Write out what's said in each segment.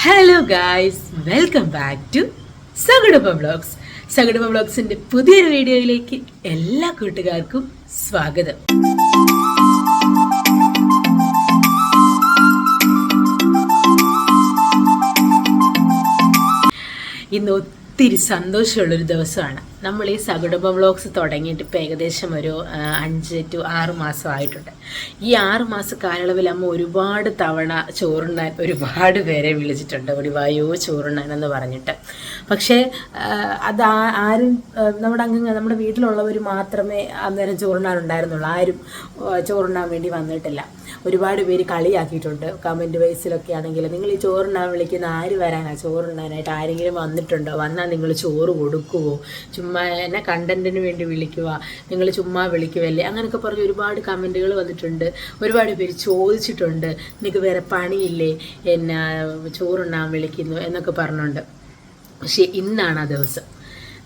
Hello guys, welcome back to Sagudappa vlogs. Sagudappa വ്ളോഗ്സിന്റെ പുതിയൊരു വീഡിയോയിലേക്ക് എല്ലാ കൂട്ടുകാർക്കും സ്വാഗതം. ഇന്ന് ഒത്തിരി സന്തോഷമുള്ളൊരു ദിവസമാണ്. നമ്മൾ ഈ സഗുഡപ്പ വ്ളോഗ്സ് തുടങ്ങിയിട്ട് ഇപ്പോൾ ഏകദേശം ഒരു 5 to 6 മാസമായിട്ടുണ്ട്. ഈ 6 മാസ കാലയളവിൽ അമ്മ ഒരുപാട് തവണ ചോറുണ്ണാൻ ഒരുപാട് പേരെ വിളിച്ചിട്ടുണ്ട്, ഒടിവായോ ചോറുണ്ണാൻ എന്ന് പറഞ്ഞിട്ട്. പക്ഷേ അത് ആരും നമ്മുടെ വീട്ടിലുള്ളവർ മാത്രമേ അന്നേരം ചോറുണ്ണാനുണ്ടായിരുന്നുള്ളൂ. ആരും ചോറുണ്ണാൻ വേണ്ടി വന്നിട്ടില്ല. ഒരുപാട് പേര് കളിയാക്കിയിട്ടുണ്ട് കമൻറ്റ് വൈസിലൊക്കെ ആണെങ്കിൽ, നിങ്ങൾ ഈ ചോറുണ്ണാൻ വിളിക്കുന്ന ആര് വരാനാണ്? ചോറുണ്ണാനായിട്ട് ആരെങ്കിലും വന്നിട്ടുണ്ടോ? വന്നാൽ നിങ്ങൾ ചോറ് കൊടുക്കുമോ? ചുമ്മാ എന്നെ കണ്ടൻറ്റിന് വേണ്ടി വിളിക്കുക, നിങ്ങൾ ചുമ്മാ വിളിക്കുമല്ലേ? അങ്ങനെയൊക്കെ പറഞ്ഞ് ഒരുപാട് കമൻറ്റുകൾ വന്നിട്ടുണ്ട്. ഒരുപാട് പേര് ചോദിച്ചിട്ടുണ്ട്, നിങ്ങൾക്ക് വേറെ പണിയില്ലേ എന്നെ ചോറുണ്ണാൻ വിളിക്കുന്നു എന്നൊക്കെ പറഞ്ഞുണ്ട്. പക്ഷേ ഇന്നാണ് ആ ദിവസം.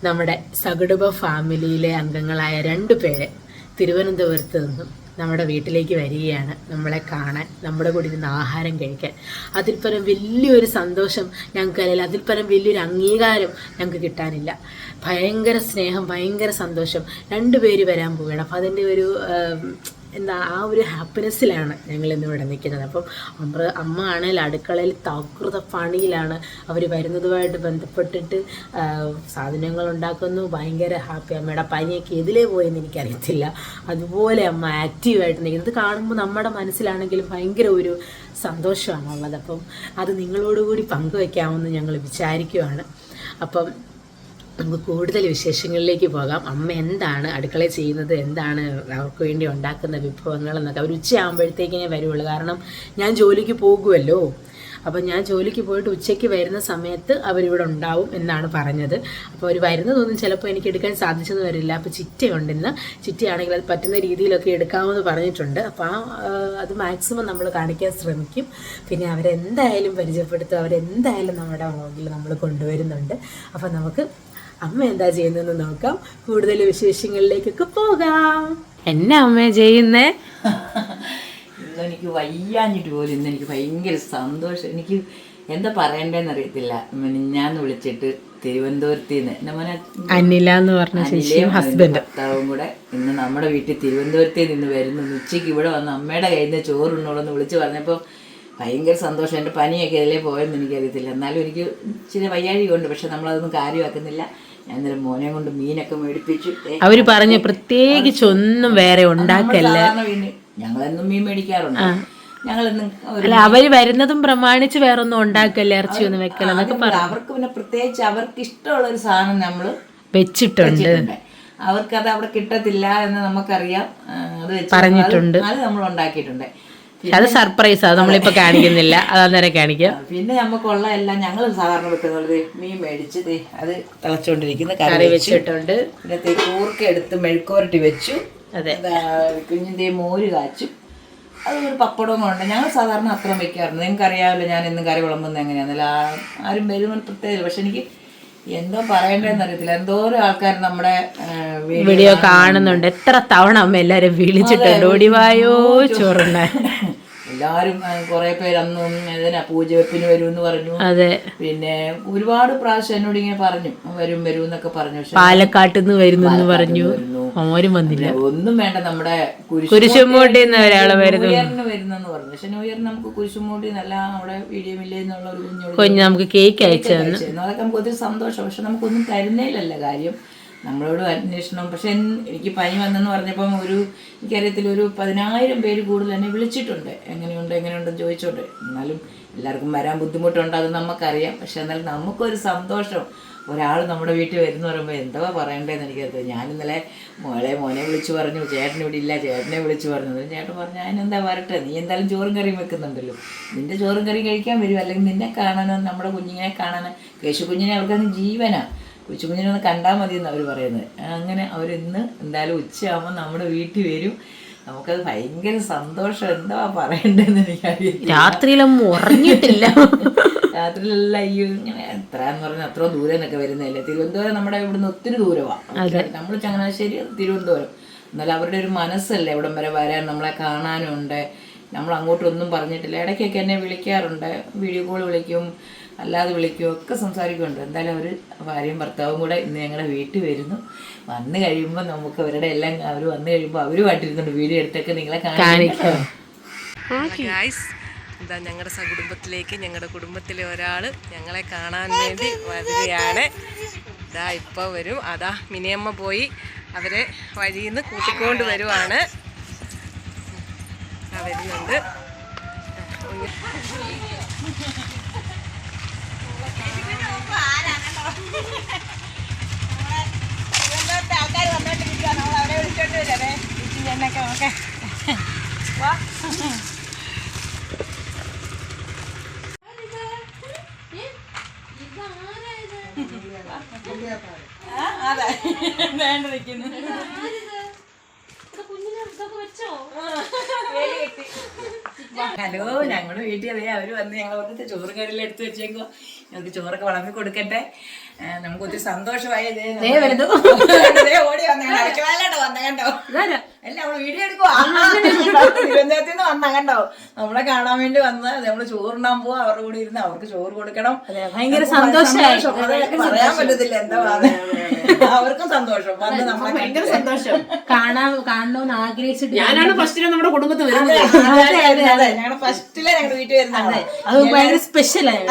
നമ്മുടെ സഗുഡപ്പ ഫാമിലിയിലെ അംഗങ്ങളായ 2 പേര് തിരുവനന്തപുരത്ത് നിന്നും നമ്മുടെ വീട്ടിലേക്ക് വരികയാണ്, നമ്മളെ കാണാൻ, നമ്മുടെ കൂടെ ഇരുന്ന് ആഹാരം കഴിക്കാൻ. അതിൽ പരം വലിയൊരു സന്തോഷം ഞങ്ങൾക്കല്ല, അതിൽ പരം വലിയൊരു അംഗീകാരം ഞങ്ങൾക്ക് കിട്ടാനില്ല. ഭയങ്കര സ്നേഹം, ഭയങ്കര സന്തോഷം. 2 പേര് വരാൻ പോവുകയാണ്. അപ്പോൾ അതിൻ്റെ ഒരു ആ ഒരു ഹാപ്പിനെസ്സിലാണ് ഞങ്ങളിന്നിവിടെ നിൽക്കുന്നത്. അപ്പം അമ്മ ആണെങ്കിൽ അടുക്കളയിൽ തകൃത പണിയിലാണ്. അവർ വരുന്നതുമായിട്ട് ബന്ധപ്പെട്ടിട്ട് സാധനങ്ങൾ ഉണ്ടാക്കുന്നു. ഭയങ്കര ഹാപ്പി. അമ്മയുടെ പനിയൊക്കെ എതിലേ പോയെന്ന് എനിക്കറിയത്തില്ല. അതുപോലെ അമ്മ ആക്റ്റീവായിട്ട് നിൽക്കുന്നത് കാണുമ്പോൾ നമ്മുടെ മനസ്സിലാണെങ്കിലും ഭയങ്കര ഒരു സന്തോഷമാണുള്ളത്. അപ്പം അത് നിങ്ങളോടുകൂടി പങ്കുവയ്ക്കാമെന്ന് ഞങ്ങൾ വിചാരിക്കുകയാണ്. അപ്പം നമുക്ക് കൂടുതൽ വിശേഷങ്ങളിലേക്ക് പോകാം. അമ്മ എന്താണ് അടുക്കളയിൽ ചെയ്യുന്നത്, എന്താണ് അവർക്ക് വേണ്ടി ഉണ്ടാക്കുന്ന വിഭവങ്ങൾ എന്നൊക്കെ അവർ ഉച്ചയാകുമ്പോഴത്തേക്കിനേ വരുള്ളൂ. കാരണം ഞാൻ ജോലിക്ക് പോകുമല്ലോ. അപ്പം ഞാൻ ജോലിക്ക് പോയിട്ട് ഉച്ചയ്ക്ക് വരുന്ന സമയത്ത് അവരിവിടെ ഉണ്ടാവും എന്നാണ് പറഞ്ഞത്. അപ്പോൾ അവർ വരുന്നതൊന്നും ചിലപ്പോൾ എനിക്ക് എടുക്കാൻ സാധിച്ചെന്ന് വരില്ല. അപ്പോൾ ചിറ്റയുണ്ട് ഇന്ന്. ചിറ്റയാണെങ്കിൽ അത് പറ്റുന്ന രീതിയിലൊക്കെ എടുക്കാമെന്ന് പറഞ്ഞിട്ടുണ്ട്. അപ്പോൾ അത് മാക്സിമം നമ്മൾ കാണിക്കാൻ ശ്രമിക്കും. പിന്നെ അവരെന്തായാലും പരിചയപ്പെടുത്തും, അവരെന്തായാലും നമ്മുടെ വ്ളോഗിൽ നമ്മൾ കൊണ്ടുവരുന്നുണ്ട്. അപ്പോൾ നമുക്ക് അമ്മ എന്താ ചെയ്യുന്നതെന്ന് നോക്കാം. കൂടുതൽ വിശേഷങ്ങളിലേക്കൊക്കെ പോകാം. എന്നാ അമ്മ ചെയ്യുന്നേ? ഇന്നെനിക്ക് വയ്യാഞ്ഞിട്ട് പോലും ഇന്നെനിക്ക് ഭയങ്കര സന്തോഷം. എനിക്ക് എന്താ പറയണ്ടേന്ന് അറിയത്തില്ല. ഞാൻ വിളിച്ചിട്ട് തിരുവനന്തപുരത്ത് നിന്ന് എൻ്റെ മോനെ അനില എന്ന് പറഞ്ഞ ചേച്ചിയും ഹസ്ബൻഡ് ഭർത്താവും കൂടെ ഇന്ന് നമ്മുടെ വീട്ടിൽ തിരുവനന്തപുരത്ത് നിന്ന് വരുന്നു. ഉച്ചയ്ക്ക് ഇവിടെ വന്ന് അമ്മയുടെ കയ്യിൽ നിന്ന് ചോറുണ്ടോളെന്ന് വിളിച്ച് പറഞ്ഞപ്പോൾ ഭയങ്കര സന്തോഷം. എൻ്റെ പനിയൊക്കെ അതിലേ പോയെന്ന് എനിക്കറിയത്തില്ല. എന്നാലും എനിക്ക് ഇച്ചിരി വയ്യാഴികയുണ്ട്. പക്ഷെ നമ്മളതൊന്നും കാര്യമാക്കുന്നില്ല. ഞാൻ ഇന്നലെ മോനെ കൊണ്ട് മീനൊക്കെ മേടിപ്പിച്ചു. അവര് പറഞ്ഞു പ്രത്യേകിച്ച് ഒന്നും വേറെ ഉണ്ടാക്കല്ല. ഞങ്ങളെന്നും മീൻ മേടിക്കാറുണ്ട്. ഞങ്ങളെന്നും അവര് വരുന്നതും പ്രമാണിച്ച് വേറെ ഒന്നും ഉണ്ടാക്കല്ല, ഇറച്ചി ഒന്നും വെക്കല എന്നൊക്കെ പറഞ്ഞു. അവർക്ക് പിന്നെ പ്രത്യേകിച്ച് അവർക്ക് ഇഷ്ടമുള്ള ഒരു സാധനം നമ്മൾ വെച്ചിട്ടുണ്ട്. അവർക്കത് അവിടെ കിട്ടത്തില്ല എന്ന് നമുക്കറിയാം. അത് പറഞ്ഞിട്ടുണ്ട്. അത് നമ്മൾ ഉണ്ടാക്കിയിട്ടുണ്ട്. അത് സർപ്രൈസ്, അത് നമ്മളിപ്പോ കാണിക്കുന്നില്ല, അത് അന്നേരം കാണിക്കാം. പിന്നെ നമുക്കുള്ള എല്ലാം ഞങ്ങൾ സാധാരണ വെക്കുന്നത് മീൻ മേടിച്ച് അത് തിളച്ചോണ്ടിരിക്കുന്ന കറി വെച്ചിട്ടുണ്ട്. പിന്നെ കൂർക്ക എടുത്ത് മെഴുക്കുവരട്ടി വെച്ചു. അതെ, കുഞ്ഞിൻ്റെ മോര് കാച്ചു. അതൊരു പപ്പടവും കൊണ്ട് ഞങ്ങൾ സാധാരണ അത്ര വെക്കാറുണ്ട്. നിങ്ങൾക്ക് അറിയാമല്ലോ ഞാൻ എന്നും കറി വിളമ്പുന്നത് എങ്ങനെയാണെന്നല്ല. ആരും വരുമ്പോൾ പ്രത്യേകിച്ച്. പക്ഷെ എനിക്ക് എന്തോ പറയണ്ടേന്ന് അറിയത്തില്ല. എന്തോരം ആൾക്കാർ നമ്മുടെ വീഡിയോ കാണുന്നുണ്ട്. എത്ര തവണ അമ്മ എല്ലാരും വിളിച്ചിട്ടുണ്ട്, ഓടിവായോ ചോറുണ്ണാൻ. എല്ലാരും കുറെ പേര് അന്നും പൂജ വെപ്പിന് വരുമെന്ന് പറഞ്ഞു. അതെ, പിന്നെ ഒരുപാട് പ്രാവശ്യം എന്നോട് ഇങ്ങനെ പറഞ്ഞു വരും എന്നൊക്കെ പറഞ്ഞു. പാലക്കാട്ട് നിന്ന് വരുന്നു പറഞ്ഞു. ആരും വന്നില്ല. ഒന്നും വേണ്ട, നമ്മുടെ കുരിശുമൂട്ടിന്ന് ഒരാള് ന്യൂഇയറിന് വരുന്നെന്ന് പറഞ്ഞു. പക്ഷെ ന്യൂഇയറിന് നമുക്ക് കുരിശുമൂട്ടി നല്ല അവിടെ വീഡിയോ മില്ലേ എന്നുള്ള ഒരു കുഞ്ഞ് നമുക്ക് കേക്ക് അയച്ചു തന്നു. അതൊക്കെ നമുക്ക് ഒത്തിരി സന്തോഷം. പക്ഷെ നമുക്കൊന്നും തരുന്നതിലല്ല കാര്യം, നമ്മളോട് അന്വേഷണം. പക്ഷെ എനിക്ക് പനി വന്നെന്ന് പറഞ്ഞപ്പം എനിക്കറിയത്തില്ല, ഒരു 10,000 പേര് കൂടുതൽ എന്നെ വിളിച്ചിട്ടുണ്ട്. എങ്ങനെയുണ്ടെന്ന് ചോദിച്ചോട്ടെ. എന്നാലും എല്ലാവർക്കും വരാൻ ബുദ്ധിമുട്ടുണ്ട്, അത് നമുക്കറിയാം. പക്ഷെ എന്നാലും നമുക്കൊരു സന്തോഷം. ഒരാൾ നമ്മുടെ വീട്ടിൽ വരുന്ന പറയുമ്പോൾ എന്താ പറയണ്ടേന്ന് എനിക്കറിയാം. ഞാനിന്നലെ മോനെ വിളിച്ചു പറഞ്ഞു, ചേട്ടൻ ഇവിടെ ഇല്ല, ചേട്ടനെ വിളിച്ചു പറഞ്ഞു. ചേട്ടൻ പറഞ്ഞു അതിനെന്താ വരട്ടെ, നീ എന്തായാലും ചോറും കറിയും വെക്കുന്നുണ്ടല്ലോ, നിന്റെ ചോറും കറിയും കഴിക്കാൻ വരും. അല്ലെങ്കിൽ നിന്നെ കാണാനോ നമ്മുടെ കുഞ്ഞിനെ കാണാനോ, കേശു കുഞ്ഞിനെ അവർക്കങ്ങ് ജീവനാ. കൊച്ചുകുഞ്ഞിനെ ഒന്ന് കണ്ടാൽ മതി എന്ന് അവർ പറയുന്നത്. അങ്ങനെ അവരിന്ന് എന്തായാലും ഉച്ചയാകുമ്പോൾ നമ്മുടെ വീട്ടിൽ വരും. നമുക്കത് ഭയങ്കര സന്തോഷം. എന്താ പറയണ്ടെന്ന് എനിക്കറിയില്ല. രാത്രിയിലൊന്നും ഉറങ്ങിയിട്ടില്ല. രാത്രിയിലെല്ലാം ഈ ഇങ്ങനെ എത്രയെന്ന് പറഞ്ഞാൽ അത്ര ദൂരം എന്നൊക്കെ വരുന്നതല്ലേ. തിരുവനന്തപുരം നമ്മുടെ ഇവിടുന്ന് ഒത്തിരി ദൂരമാണ്. നമ്മൾ ചങ്ങനാശ്ശേരി തിരുവനന്തപുരം. എന്നാലും അവരുടെ ഒരു മനസ്സല്ലേ ഇവിടം വരെ വരാൻ, നമ്മളെ കാണാനുണ്ട്. നമ്മൾ അങ്ങോട്ടൊന്നും പറഞ്ഞിട്ടില്ല. ഇടയ്ക്കൊക്കെ എന്നെ വിളിക്കാറുണ്ട്, വീഡിയോ കോൾ വിളിക്കും. അല്ലാതെ വിളിക്കുകയോ ഒക്കെ സംസാരിക്കുന്നുണ്ട്. എന്തായാലും അവർ ഭാര്യയും ഭർത്താവും കൂടെ ഇന്ന് ഞങ്ങളുടെ വീട്ടിൽ വരുന്നു. വന്നു കഴിയുമ്പോൾ നമുക്ക് അവരുടെ എല്ലാം അവർ വന്നു കഴിയുമ്പോൾ അവരുമായിട്ടിരുന്നുണ്ട് വീഡിയോ എടുത്തൊക്കെ നിങ്ങളെ കാണിക്കാം. എന്താ ഞങ്ങളുടെ സകുടുംബത്തിലേക്ക് ഞങ്ങളുടെ കുടുംബത്തിലെ ഒരാൾ ഞങ്ങളെ കാണാൻ വേണ്ടി വരികയാണ്. ഇതാ ഇപ്പോൾ വരും. അതാ മിനിയമ്മ പോയി അവരെ വഴിയിൽ നിന്ന് കൂട്ടിക്കൊണ്ട് വരുവാണ്. വരുന്നുണ്ട്. ഹലോ, ഞങ്ങളുടെ വീട്ടിൽ അതേ അവര് വന്ന് ഞങ്ങൾ വന്നിട്ട് ചോറ് കറിയെല്ലാം എടുത്ത് വെച്ചേക്കോ. ഞങ്ങൾക്ക് ചോറൊക്കെ വിളമ്പി കൊടുക്കട്ടെ. നമുക്ക് ഒത്തിരി സന്തോഷമായി. ഓടി വന്ന കണ്ടോ അല്ല നമ്മള് വീഡിയോ എടുക്കുവാ. തിരുവനന്തപുരത്ത് നിന്ന് വന്ന കണ്ടോ നമ്മളെ കാണാൻ വേണ്ടി വന്ന് നമ്മള് ചോറുണ്ടാൻ പോവാ. അവരുടെ കൂടെ ഇരുന്ന് അവർക്ക് ചോറ് കൊടുക്കണം. ഭയങ്കര സന്തോഷമായി. പറയാൻ പറ്റത്തില്ല എന്താ അവർക്കും സന്തോഷം. വന്ന് നമ്മളെ ഭയങ്കര സന്തോഷം. കാണണമെന്ന് ആഗ്രഹിച്ചിട്ട് ഞാനാണ് ഫസ്റ്റിലെ നമ്മുടെ കുടുംബത്തിൽ വരുന്നത്. ഞങ്ങളുടെ ഫസ്റ്റിലെ ഞങ്ങളുടെ വീട്ടിൽ വരുന്നത്. അത് ഭയങ്കര സ്പെഷ്യലായി.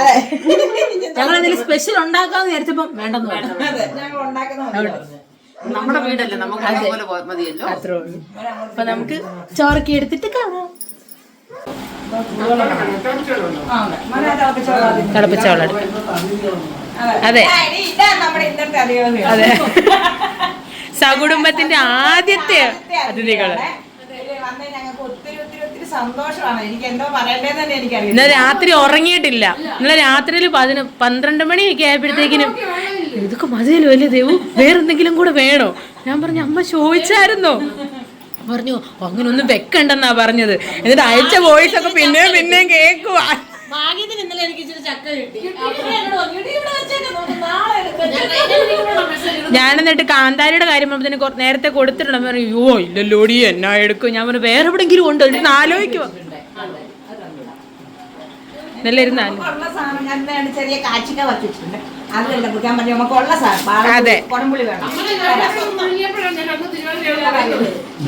ഞങ്ങൾ എന്തെങ്കിലും സ്പെഷ്യൽ ഉണ്ടാക്കാന്ന് വിചാരിച്ചപ്പോ വേണ്ടെന്ന് പറഞ്ഞു. ഞങ്ങൾ ഉണ്ടാക്കുന്ന നമ്മുടെ വീടല്ലേ, നമുക്ക് അതുപോലെ മതിയല്ലോ. അത്രേ ഉള്ളൂ. അപ്പൊ നമുക്ക് ചോറൊക്കെ എടുത്തിട്ട് കാണാം. തിളപ്പിച്ച വെള്ളം. അതെ അതെ, സകുടുംബത്തിന്റെ ആദ്യത്തെ അതിഥികള്. സന്തോഷമാണ്. എനിക്ക് എന്തോ പറയണ്ടേന്ന് തന്നെ എനിക്കറിയാം. ഇന്നലെ രാത്രി ഉറങ്ങിയിട്ടില്ല. ഇന്നലെ രാത്രിയിൽ 12 മണിയൊക്കെ ആയപ്പോഴത്തേക്കിനും ഇതൊക്കെ മതിയല്ലോ അല്ലേ ദേവു, വേറെന്തെങ്കിലും കൂടെ വേണോ? ഞാൻ പറഞ്ഞു അമ്മ ചോദിച്ചായിരുന്നോ? പറഞ്ഞു അങ്ങനൊന്നും വെക്കണ്ടെന്നാ പറഞ്ഞത്. എന്നിട്ട് അയച്ച വോയിസ് ഒക്കെ പിന്നെയും കേക്കുവാ. ഇന്നലെ എനിക്ക് ഇച്ചിരി ചക്ക കിട്ടി. ഞാനെന്നിട്ട് കാന്താരിയുടെ കാര്യം പറഞ്ഞതിന് നേരത്തെ കൊടുത്തിട്ടുണ്ട്. പറഞ്ഞു അയ്യോ ഇല്ലല്ലോടി എന്നാ എടുക്കും. ഞാൻ പറഞ്ഞു വേറെ എവിടെങ്കിലും ഉണ്ടോ എന്നിട്ട് ആലോചിക്കുവോ. നല്ല ഇരുന്നാലും ചെറിയ കാച്ചിക്ക വച്ചിട്ടുണ്ട്. അതെല്ലാം കുടിക്കാൻ പറ്റും. നമുക്ക് ഉള്ള സാധനം. അതെ, കുടംപുളി വേണം.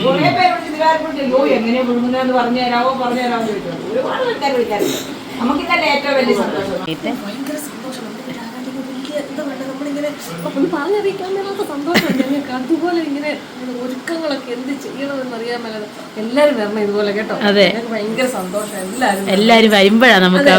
കുറെ പേരോട് തിരുവാതിരക്കുറിച്ചോ എങ്ങനെയാ വിഴുങ്ങുന്നതെന്ന് പറഞ്ഞു തരാമോ ചോദിച്ചു. ഒരുപാട് ആൾക്കാർ വിളിക്കാറുണ്ട്. നമുക്കിതല്ലേ ഏറ്റവും വലിയ സന്തോഷം. ഭയങ്കര സന്തോഷം. നമ്മളിങ്ങനെ ഒന്ന് പറഞ്ഞറിയിക്കാൻ മേലാത്ത സന്തോഷം ഞങ്ങൾക്ക്. അതുപോലെ ഇങ്ങനെ ഒരുക്കങ്ങളൊക്കെ എന്ത് ചെയ്യണമെന്ന് അറിയാൻ മേലാതെ എല്ലാരും വരണം ഇതുപോലെ കേട്ടോ. അതെ, ഭയങ്കര സന്തോഷം. എല്ലാരും വരുമ്പോഴാണ് നമുക്ക്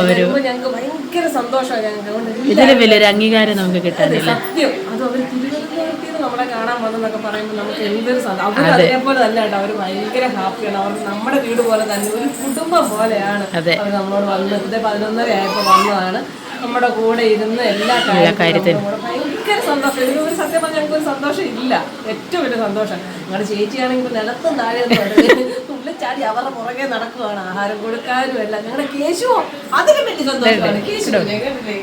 ഞങ്ങൾക്ക് ഭയങ്കര സന്തോഷമാണ്. ഞങ്ങൾക്ക് ഇതിലും വലിയൊരു അംഗീകാരം നമുക്ക് കിട്ടാനില്ല. സത്യം. അത് അവർ തിരുവനന്തപുരത്ത് നിന്ന് നമ്മളെ കാണാൻ വന്നെന്നൊക്കെ പറയുമ്പോൾ നമുക്ക് എന്തൊരു സന്തോഷം. അവർ അതേപോലെ തന്നെ കേട്ടോ. അവർ ഭയങ്കര ഹാപ്പിയാണ്. അവർ നമ്മുടെ വീട് പോലെ തന്നെ ഒരു കുടുംബം പോലെയാണ്. അവർ നമ്മളോട് വന്ന് 11:30 ആയപ്പോൾ വന്നതാണ്. നമ്മുടെ കൂടെ ഇരുന്ന് എല്ലാ കാര്യത്തിലും ഭയങ്കര സന്തോഷം. ഇതിനൊരു സത്യം പറഞ്ഞാൽ ഞങ്ങൾക്ക് ഒരു സന്തോഷം ഇല്ല. ഏറ്റവും വലിയ സന്തോഷം. ഞങ്ങളുടെ ചേച്ചിയാണെങ്കിൽ നിലത്തും താഴെ തുള്ളിച്ചാടി അവരുടെ പുറകെ നടക്കുവാണ്. ആഹാരം കൊടുക്കാനും എല്ലാം. ഞങ്ങളുടെ കേശുവോ അതിനും വലിയ സന്തോഷമാണ്.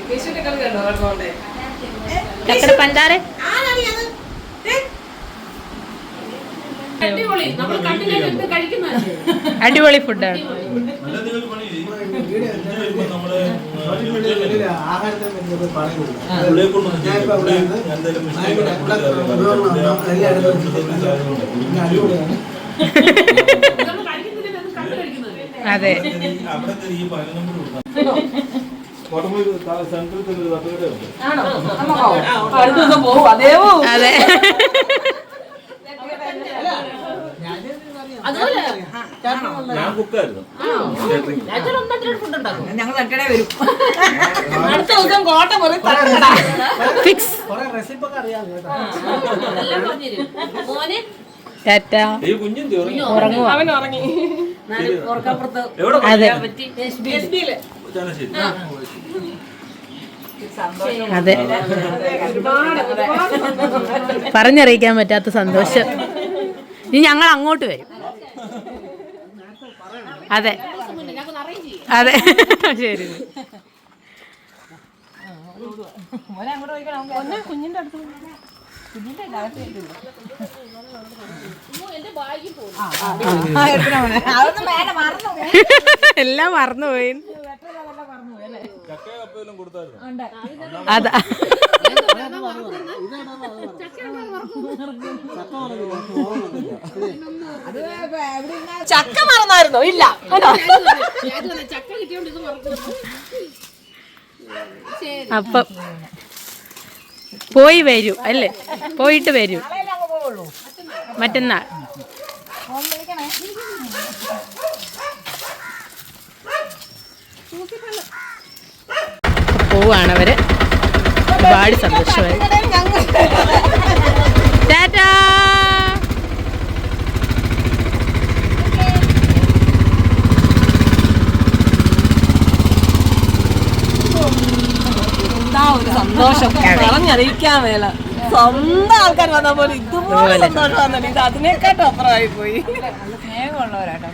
കേശുവിന്റെ കളി കണ്ടോ കേട്ടോണ്ടേ പഞ്ചാര അടിപൊളി ഫുഡാണ്. അതെ, അതെ. ഞങ്ങൾ തട്ടടേ വരും. അടുത്ത ദിവസം കോട്ട മുറി ഫിക്സ്. അവൻ ഉറങ്ങി. ഓർക്കപ്പുറത്ത് അതെ, പറഞ്ഞറിയിക്കാൻ പറ്റാത്ത സന്തോഷം. ഇനി ഞങ്ങൾ അങ്ങോട്ട് വരും. അതെ അതെ, ശരി. കുഞ്ഞിന്റെ അടുത്ത് എല്ലാം മറന്നുപോയി. അതാ ചക്ക മറന്നായിരുന്നോ? ഇല്ല. അപ്പം പോയി വരൂ അല്ലേ? പോയിട്ട് വരൂ മറ്റന്നാൾ. പോവാണവര്. ഒരുപാട് സന്തോഷമായി. ടാറ്റാ. എന്താ ഒരു സന്തോഷം പറഞ്ഞറിയിക്കാൻ മേല. സ്വന്തം ആൾക്കാർ വന്ന പോലെ ഇതുപോലെ സന്തോഷം വന്നിട്ട് ഇത് അതിനെക്കാട്ടും അപ്പുറമായി പോയി. സ്നേഹമുള്ളവരാട്ടോ.